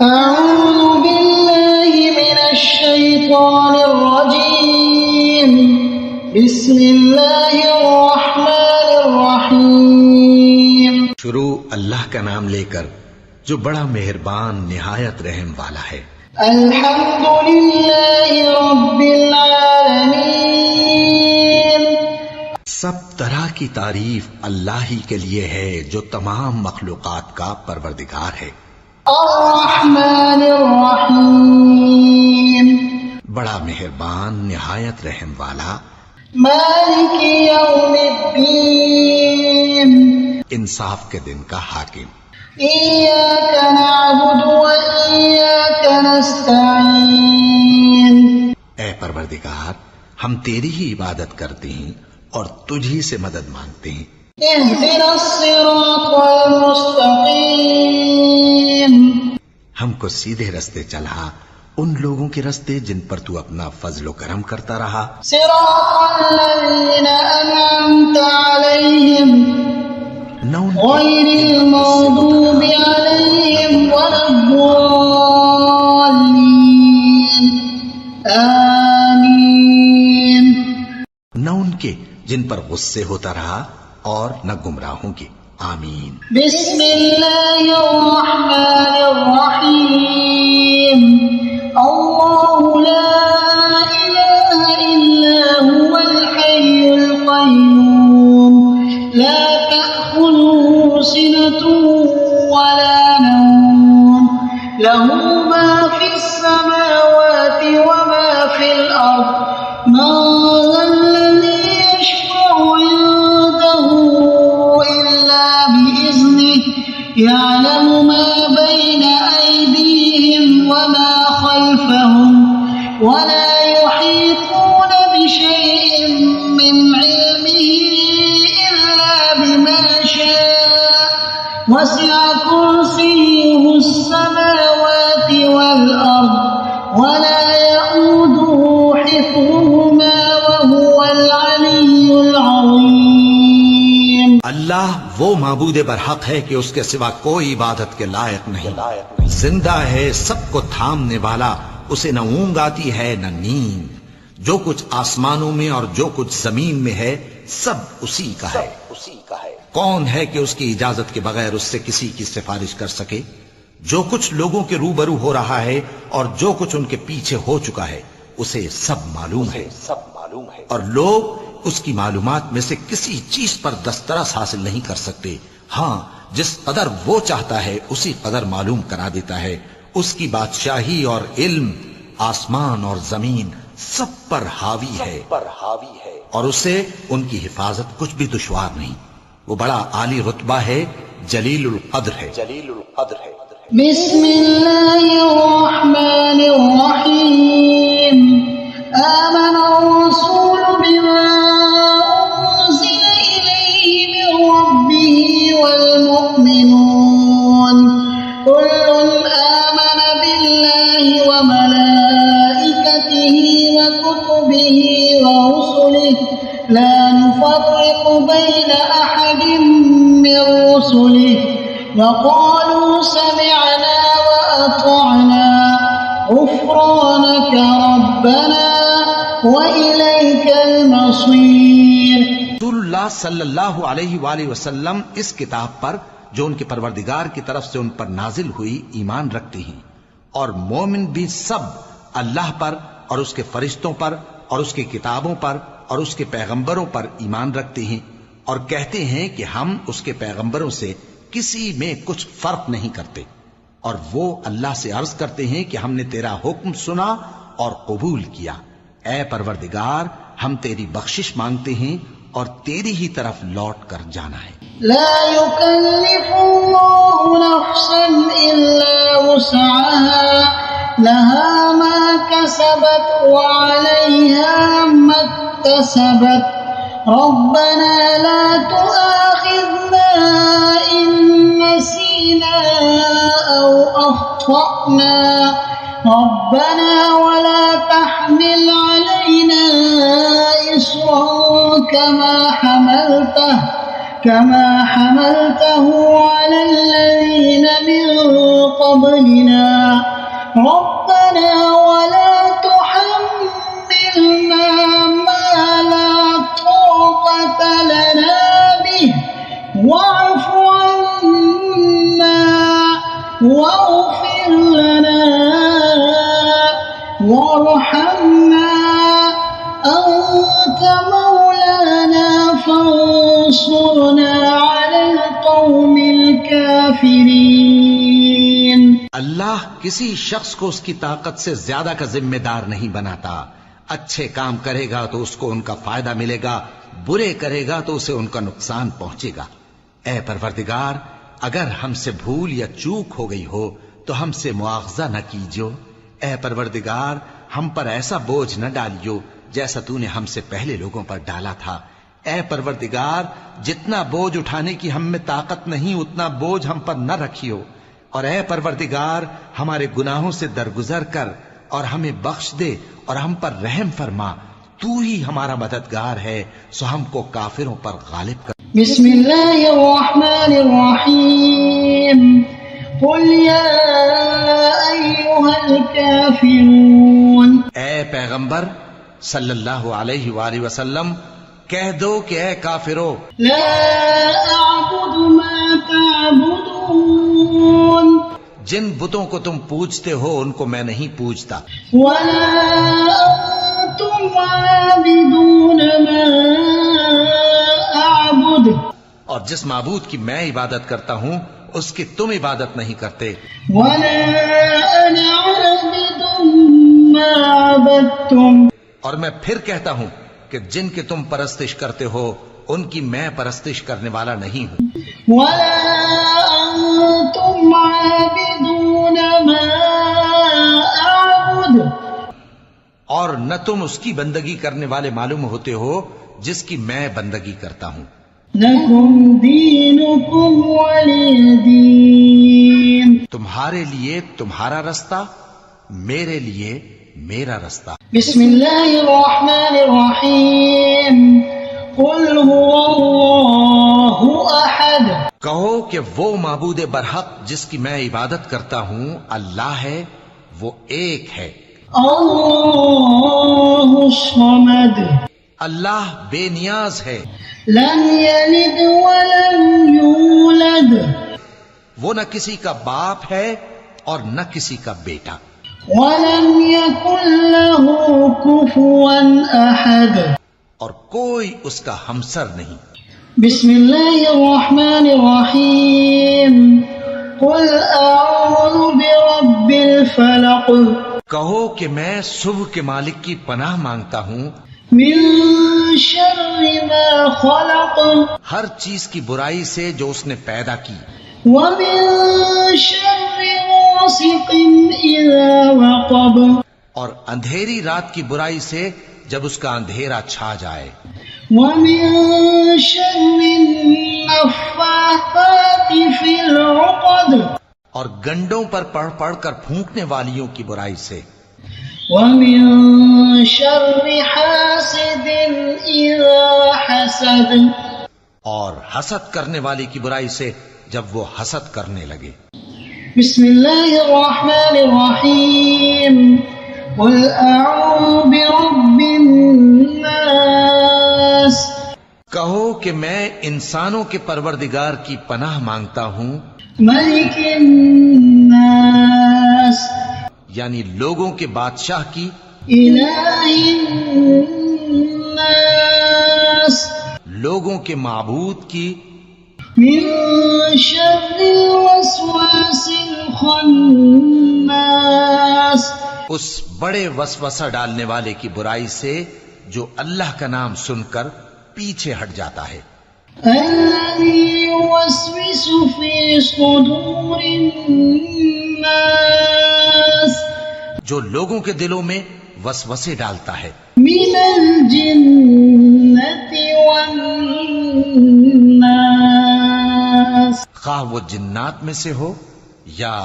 أعوذ بالله من الشيطان الرجيم بسم الله الرحمن الرحيم شروع اللہ کا نام لے کر جو بڑا مہربان نہایت رحم والا ہے۔ الحمد لله رب العالمين سب طرح کی تعریف اللہ ہی کے لیے ہے جو تمام مخلوقات کا پروردگار ہے۔ الرحمن الرحیم بڑا مہربان نہایت رحم والا۔ مالک یوم الدین انصاف کے دن کا حاکم۔ ایاک نعبد و ایاک نستعین اے پروردگار، ہم تیری ہی عبادت کرتے ہیں اور تجھی سے مدد مانگتے ہیں۔ اہدنا الصراط المستقیم ہم کو سیدھے رستے چلا، ان لوگوں کے رستے جن پر تو اپنا فضل و کرم کرتا رہا۔ صراط الذین انعمت علیہم نہ ان غیر المغضوب علیہم ولا الضالین آمین۔ نہ ان کے جن پر غصے ہوتا رہا اور نہ گمراہوں کے۔ آمین۔ بسم اللہ الرحمن الرحیم اللہ لا الہ الا هو الحی القیوم لا تأخذه سنة ولا نوم له ما في السماوات وما في الأرض من ذا الذي يشفع عنده إلا بإذنه يعلم ما بين أيديهم وما خلفهم ولا يحيطون بشيء من علمه إلا بما شاء وسع كرسيه السماوات والأرض ولا يؤوده حفظهما وهو العلي العظيم۔ اللہ وہ معبود برحق ہے کہ اس کے سوا کوئی عبادت کے لائق نہیں۔ زندہ ہے، سب کو تھامنے والا، اسے نہ اونگ آتی ہے نہ نیند۔ جو کچھ آسمانوں میں اور جو کچھ زمین میں ہے سب اسی کا ہے۔ کون ہے کہ اس کی اجازت کے بغیر اس سے کسی کی سفارش کر سکے؟ جو کچھ لوگوں کے روبرو ہو رہا ہے اور جو کچھ ان کے پیچھے ہو چکا ہے اسے سب معلوم ہے، اور لوگ اس کی معلومات میں سے کسی چیز پر دسترس حاصل نہیں کر سکتے۔ ہاں، جس قدر وہ چاہتا ہے اسی قدر معلوم کرا دیتا ہے۔ اس کی بادشاہی اور علم آسمان اور زمین سب پر حاوی ہے، اور اسے ان کی حفاظت کچھ بھی دشوار نہیں۔ وہ بڑا عالی رتبہ ہے، جلیل القدر ہے۔ بسم اللہ الرحمن الرحیم آمن الرسول بما أنزل إليه من ربه والمؤمنون كل آمن بالله وملائكته وكتبه ورسله لا نفرق بين أحد من رسله وقالوا سمعنا وأطعنا غفرانك ربنا وإليك المصير۔ رسول اللہ صلی اللہ علیہ وآلہ وسلم اس کتاب پر جو ان کے پروردگار کی طرف سے ان پر نازل ہوئی ایمان رکھتے ہیں، اور مومن بھی سب اللہ پر اور اس کے فرشتوں پر اور اس کی کتابوں پر اور اس کے پیغمبروں پر ایمان رکھتے ہیں، اور کہتے ہیں کہ ہم اس کے پیغمبروں سے کسی میں کچھ فرق نہیں کرتے، اور وہ اللہ سے عرض کرتے ہیں کہ ہم نے تیرا حکم سنا اور قبول کیا۔ اے پروردگار، ہم تیری بخشش مانگتے ہیں اور تیری ہی طرف لوٹ کر جانا ہے۔ لا يكلف الله نفسا إلا وسعها لها ما كسبت وعليها ما اكتسبت ربنا لا تؤاخذنا إن نسينا أو أخطأنا ربنا ولا تحمل علينا إصرا كما كما حملته على الذين من قبلنا ربنا ولا تحملنا ما لا طاقة لنا به واعف عنا واغفر لنا وارحمنا أنت مولانا فانصرنا على القوم الكافرين. اللہ کسی شخص کو اس کی طاقت سے زیادہ کا ذمہ دار نہیں بناتا. اچھے کام کرے گا تو اس کو ان کا فائدہ ملے گا، برے کرے گا تو اسے ان کا نقصان پہنچے گا. اے پروردگار، اگر ہم سے بھول یا چوک ہو گئی ہو تو ہم سے مواخذہ نہ کیجو. اے پروردگار، ہم پر ایسا بوجھ نہ ڈالیو جیسا تو نے ہم سے پہلے لوگوں پر ڈالا تھا. اے پروردگار، جتنا بوجھ اٹھانے کی ہم میں طاقت نہیں اتنا بوجھ ہم پر نہ رکھیو. اور اے پروردگار، ہمارے گناہوں سے درگزر کر اور ہمیں بخش دے اور ہم پر رحم فرما. تو ہی ہمارا مددگار ہے، سو ہم کو کافروں پر غالب کر. بسم اللہ الرحمن الرحیم قل یا ایہا الکافرون. اے پیغمبر صلی اللہ علیہ وآلہ وسلم، کہہ دو کہ اے کافرو، لا اعبد ما تعبدون، جن بتوں کو تم پوجتے ہو ان کو میں نہیں پوجتا، ولا انتم عابدون ما اعبد، اور جس معبود کی میں عبادت کرتا ہوں اس کی تم عبادت نہیں کرتے، ولا انا عابد ما عبدتم، اور میں پھر کہتا ہوں کہ جن کی تم پرستش کرتے ہو ان کی میں پرستش کرنے والا نہیں ہوں، ولا انتم عابدون ما اعبد، اور نہ تم اس کی بندگی کرنے والے معلوم ہوتے ہو جس کی میں بندگی کرتا ہوں. لکم دینکم ولی دین. تمہارے لیے تمہارا رستہ، میرے لیے میرا رستہ. بسم اللہ الرحمن الرحیم قل هو اللہ احد. کہو کہ وہ معبود برحق جس کی میں عبادت کرتا ہوں اللہ ہے، وہ ایک ہے. اللہ الصمد. اللہ بے نیاز ہے، لم یلد ولم یولد. وہ نہ کسی کا باپ ہے اور نہ کسی کا بیٹا. ولم یکن له کفوا احد. اور کوئی اس کا ہمسر نہیں. بسم اللہ الرحمن الرحیم قل اعوذ برب الفلق. کہو کہ میں صبح کے مالک کی پناہ مانگتا ہوں من شر ما خلق. ہر چیز کی برائی سے جو اس نے پیدا کی. ومن شر غاسق اذا وقب. اور اندھیری رات کی برائی سے جب اس کا اندھیرا چھا جائے. ومن شر النفاثات في العقد. اور گنڈوں پر پڑھ پڑھ کر پھونکنے والیوں کی برائی سے. ومن شر حاسد اذا حسد. اور حسد کرنے والی کی برائی سے جب وہ حسد کرنے لگے. بسم اللہ الرحمن الرحیم قل اعوذ برب الناس. کہو کہ میں انسانوں کے پروردگار کی پناہ مانگتا ہوں، ملک الناس. یعنی لوگوں کے بادشاہ کی، الہ الناس. لوگوں کے معبود کی، من شر الوسواس الخناس. اس بڑے وسوسہ ڈالنے والے کی برائی سے جو اللہ کا نام سن کر پیچھے ہٹ جاتا ہے. الذي يوسوس في صدور الناس. جو لوگوں کے دلوں میں وسوسے ڈالتا ہے. من الجنة والناس. خواہ وہ جنات میں سے ہو یا